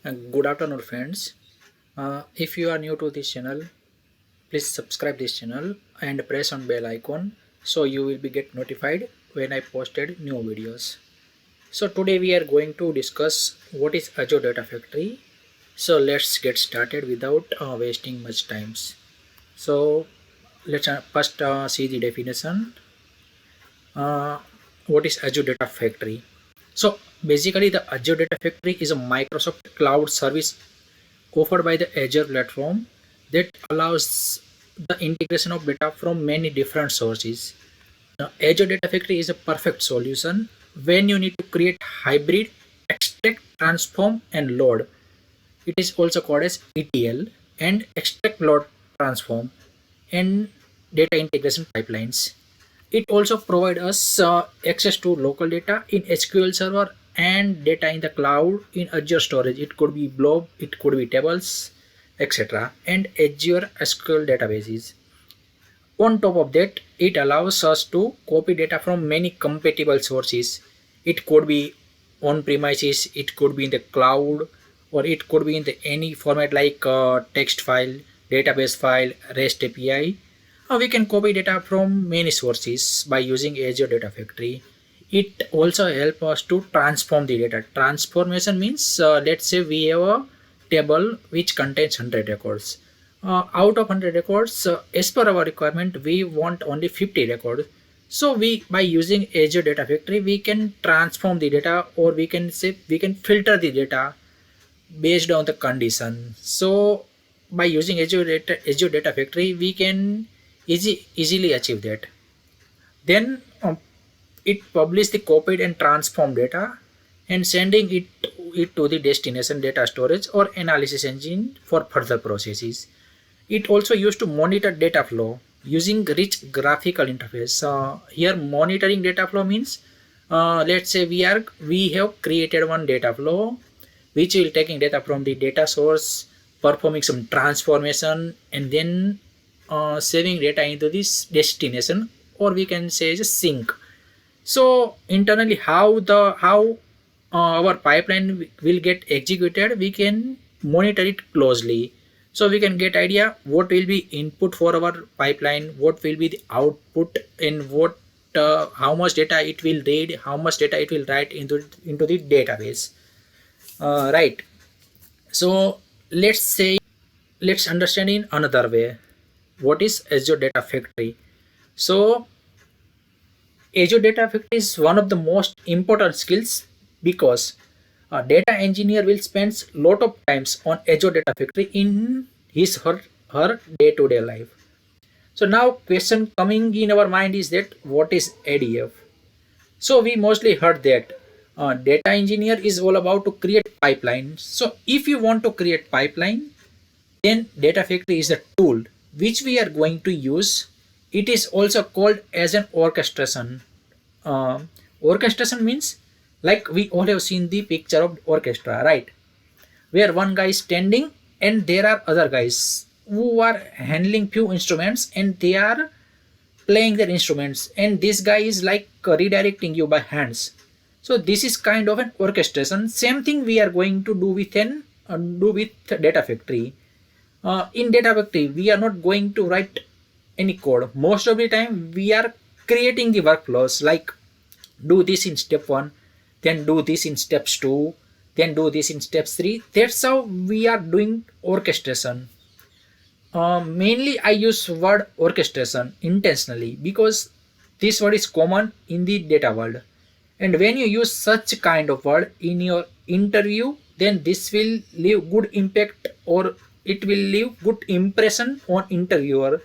Good afternoon, friends. If you are new to this channel, please subscribe this channel and press on bell icon so you will be get notified when I posted new videos. So today we are going to discuss what is Azure Data Factory. So let's get started without wasting much times. So let's first see the definition. Uh, what is Azure Data Factory? So basically, the Azure Data Factory is a Microsoft cloud service offered by the Azure platform that allows the integration of data from many different sources. Now, Azure Data Factory is a perfect solution when you need to create hybrid, extract, transform, and load. It is also called as ETL and extract, load, transform, and data integration pipelines. It also provides us access to local data in SQL Server and data in the cloud in Azure storage. It could be blob, it could be tables, etc. and Azure SQL databases. On top of that, it allows us to copy data from many compatible sources. It could be on premises, it could be in the cloud, or it could be in the any format like text file, database file, REST API. We can copy data from many sources by using Azure Data Factory. It also helps us to transform the data. Transformation means, let's say we have a table which contains 100 records. Out of 100 records, as per our requirement, we want only 50 records. So we, by using Azure Data Factory, we can transform the data, or we can say we can filter the data based on the condition. So by using Azure Data Factory, we can easily achieve that. Then it publish the copied and transformed data and sending it to the destination data storage or analysis engine for further processes. It also used to monitor data flow using rich graphical interface. Here monitoring data flow means, let's say we have created one data flow which will taking data from the data source, performing some transformation, and then saving data into this destination, or we can say as a sink. So internally, how our pipeline will get executed, we can monitor it closely. So we can get idea what will be input for our pipeline, what will be the output, and what how much data it will read, how much data it will write into the database. Right. So let's understand in another way what is Azure Data Factory. So Azure Data Factory is one of the most important skills because a data engineer will spend lot of times on Azure Data Factory in her day-to-day life. So now question coming in our mind is that what is ADF? So we mostly heard that data engineer is all about to create pipeline. So if you want to create pipeline, then Data Factory is a tool which we are going to use. It is also called as an orchestration. Orchestration means, like we all have seen the picture of orchestra, right? Where one guy is standing and there are other guys who are handling few instruments and they are playing their instruments, and this guy is like redirecting you by hands. So this is kind of an orchestration. Same thing we are going to do with Data Factory. In Data Factory, we are not going to write any code. Most of the time, we are creating the workflows like do this in step 1, then do this in steps 2, then do this in steps 3. That's how we are doing orchestration. Mainly I use word orchestration intentionally because this word is common in the data world, and when you use such kind of word in your interview, then this will leave good impact, or it will leave good impression on interviewer.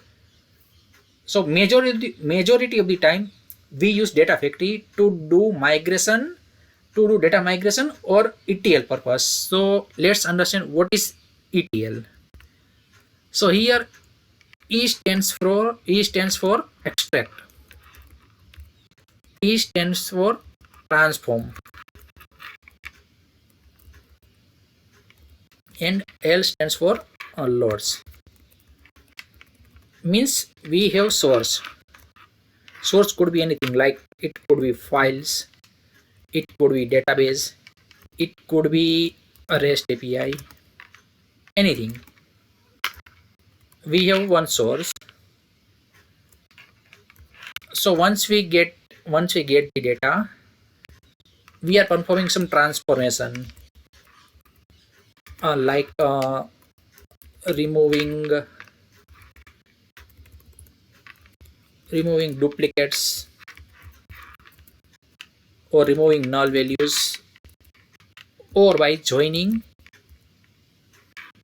So majority of the time we use Data Factory to do migration, to do data migration or ETL purpose. So let's understand what is ETL. So here E stands for extract, T stands for transform, and L stands for loads. Means we have source. Source could be anything, like it could be files, it could be database, it could be a REST API, anything. We have one source. So once we get the data, we are performing some transformation, like removing removing duplicates or removing null values or by joining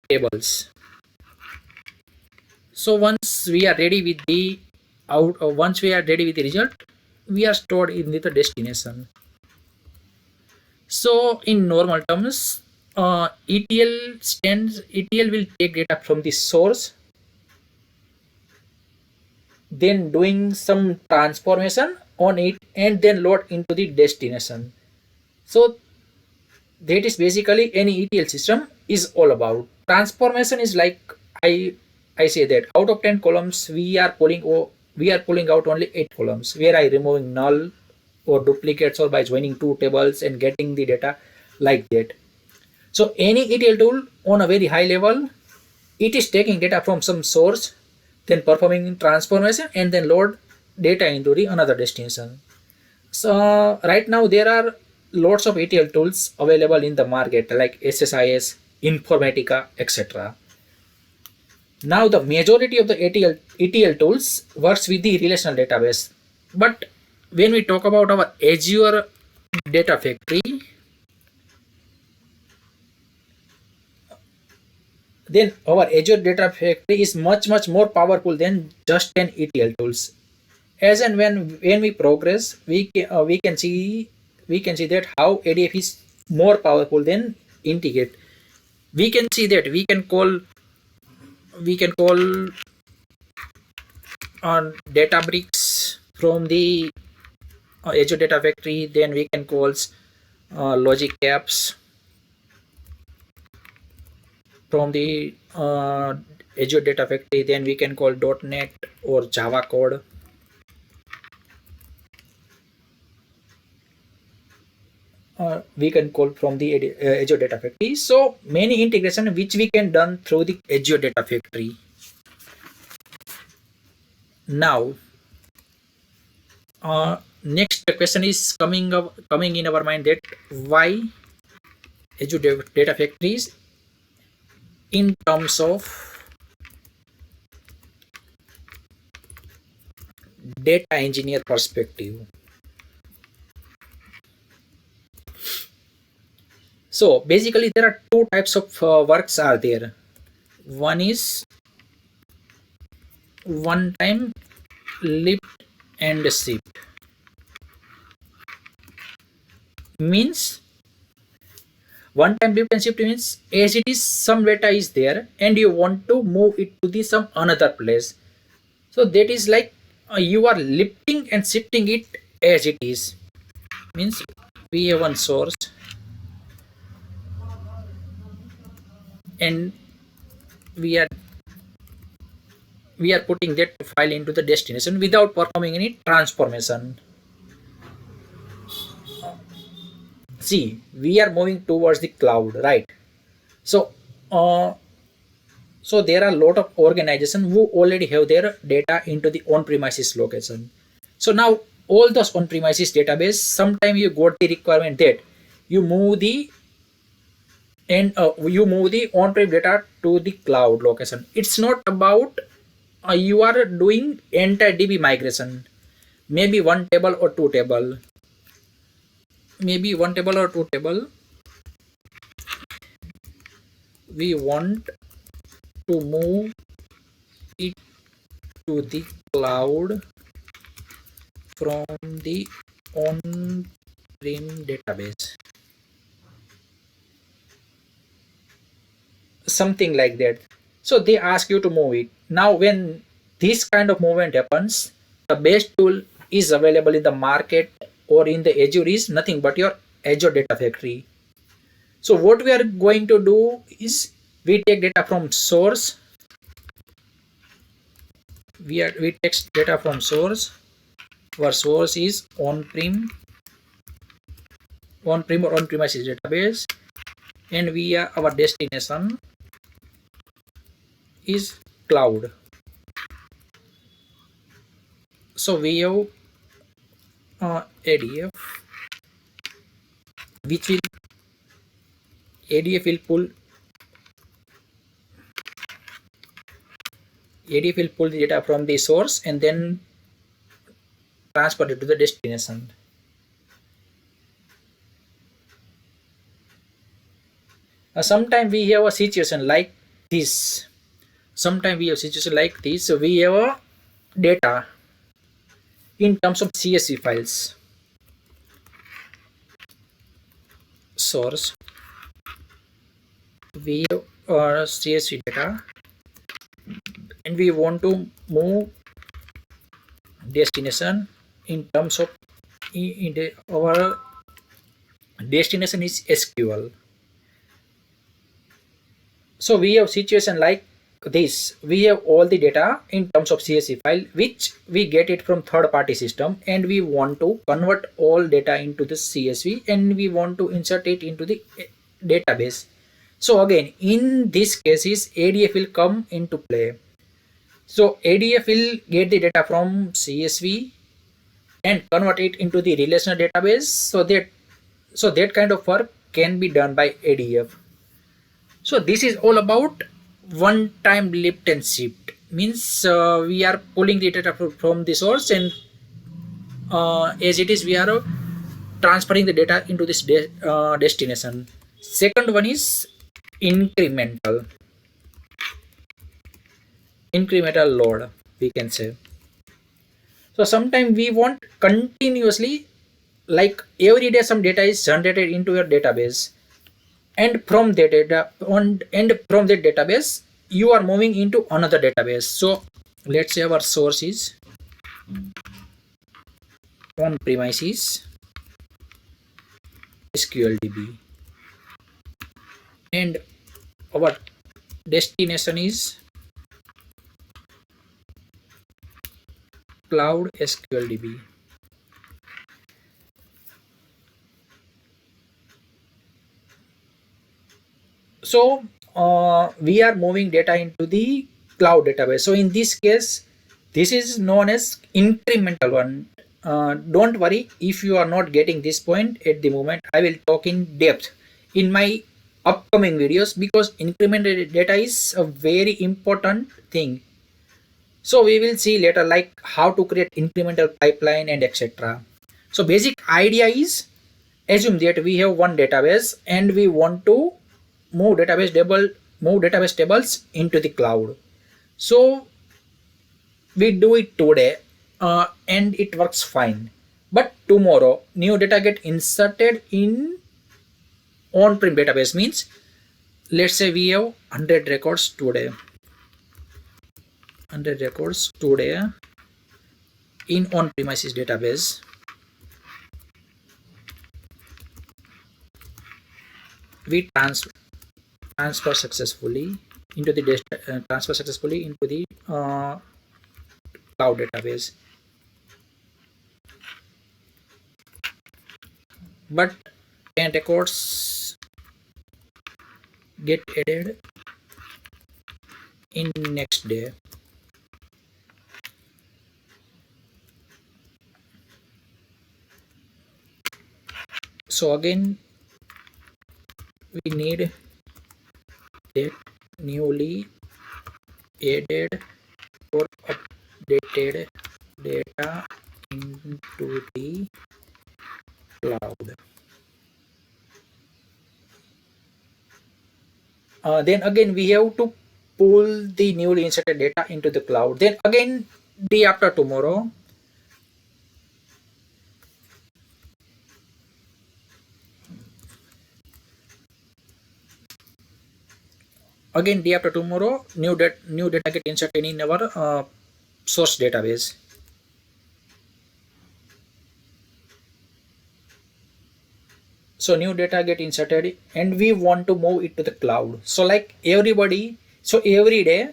tables. So once we are ready with the result, we are stored in the destination. So in normal terms, ETL will take data from the source, then doing some transformation on it, and then load into the destination. So that is basically any ETL system is all about. Transformation is like, I I say that out of 10 columns we are pulling out only 8 columns where I removing null or duplicates or by joining two tables and getting the data like that. So any ETL tool on a very high level, it is taking data from some source, then performing transformation and then load data into the another destination. So right now there are lots of ETL tools available in the market like SSIS, Informatica, etc. Now the majority of the ETL tools works with the relational database. But when we talk about our Azure data factory, then our Azure data factory is much more powerful than just 10 ETL tools. As and when we progress, we can see that how ADF is more powerful than integrate. We can see that we can call on Databricks from the Azure Data Factory. Then we can call Logic Apps from the Azure Data Factory. Then we can call .NET or Java code. We can call from the Azure Data Factory. So many integration which we can done through the Azure Data Factory. Now, next question is coming in our mind that why Azure Data Factories in terms of data engineer perspective. So basically there are two types of works are there. One is one time lift and shift, means one time lift and shift means as it is some data is there and you want to move it to the some another place. So that is like you are lifting and shifting it as it is, means we have one source and we are we are putting that file into the destination without performing any transformation. See, we are moving towards the cloud, right? So uh, so there are a lot of organizations who already have their data into the on-premises location. So now all those on-premises database, sometime you got the requirement that you move the on-prem data to the cloud location. It's not about you are doing entire DB migration, maybe one table or two table. We want to move it to the cloud from the on-prem database, something like that. So they ask you to move it. Now when this kind of movement happens, the best tool is available in the market or in the Azure is nothing but your Azure Data Factory. So what we are going to do is we take data from source. We take data from source. Our source is on-prem or on-premises database. and our destination is cloud. So we have ADF, which will ADF will pull ADF will pull the data from the source and then transfer it to the destination. Sometimes we have a situation like this. Sometimes we have situation like this. So we have a data in terms of CSV files. Source. We have CSV data, and we want to move destination in terms of our destination is SQL. So we have situation like this. We have all the data in terms of CSV file, which we get it from third party system, and we want to convert all data into the CSV, and we want to insert it into the database. So again, in this cases, ADF will come into play. So ADF will get the data from CSV and convert it into the relational database. So that kind of work can be done by ADF. So this is all about one-time lift and shift. Means we are pulling the data from the source, and as it is, we are transferring the data into this destination. Second one is incremental. Incremental load, we can say. So sometimes we want continuously, like every day, some data is generated into your database, and from that data and from that database you are moving into another database. So let's say our source is on premises SQLDB, and our destination is cloud SQLDB. So we are moving data into the cloud database. So in this case, this is known as incremental one. Don't worry if you are not getting this point at the moment. I will talk in depth in my upcoming videos, because incremental data is a very important thing. So we will see later like how to create incremental pipeline and etc. So basic idea is, assume that we have one database and we want to move database tables into the cloud. So we do it today, and it works fine. But tomorrow new data get inserted in on-prem database. Means let's say we have 100 records today, 100 records today in on-premises database. We transfer successfully into the cloud database, but 10 records get added in next day. So again we need that newly added or updated data into the cloud. Then again we have to pull the newly inserted data into the cloud. Then again day after tomorrow new data get inserted in our source database. So new data get inserted and we want to move it to the cloud. So like everybody, so every day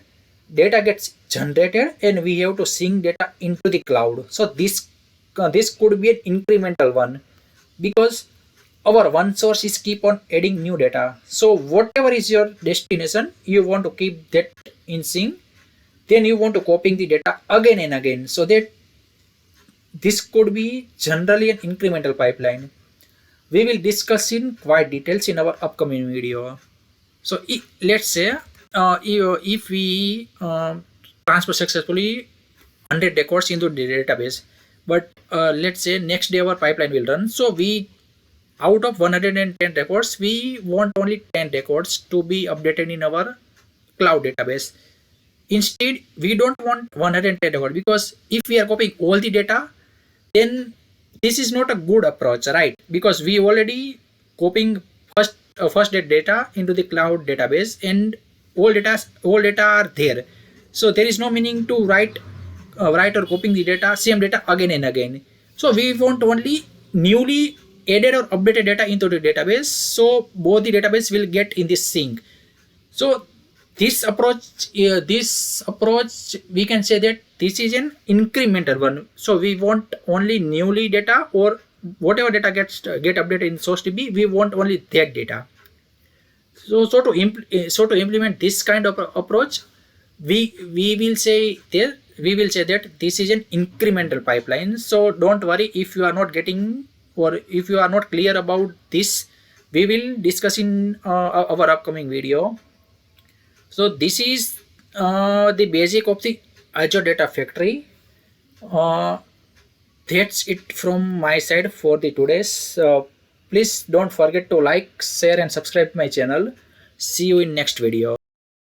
data gets generated and we have to sync data into the cloud. So this could be an incremental one, because our one source is keep on adding new data. So whatever is your destination, you want to keep that in sync. Then you want to copying the data again and again. So that this could be generally an incremental pipeline. We will discuss in quite details in our upcoming video. So let's say if we transfer successfully 100 records into the database, but let's say next day our pipeline will run. So we out of 110 records, we want only 10 records to be updated in our cloud database. Instead, we don't want 110 records, because if we are copying all the data, then this is not a good approach, right? Because we already copying first data into the cloud database, and all data are there. So there is no meaning to write or copying the data, same data again and again. So we want only newly added or updated data into the database, so both the database will get in this sync. So this approach we can say that this is an incremental one. So we want only newly data, or whatever data get updated in source DB, we want only that data. So to implement this kind of approach, we will say that this is an incremental pipeline. So don't worry if you are not getting, or if you are not clear about this, we will discuss in our upcoming video. So this is the basic of the Azure Data Factory. That's it from my side for the today's. Please don't forget to like, share and subscribe my channel. See you in next video.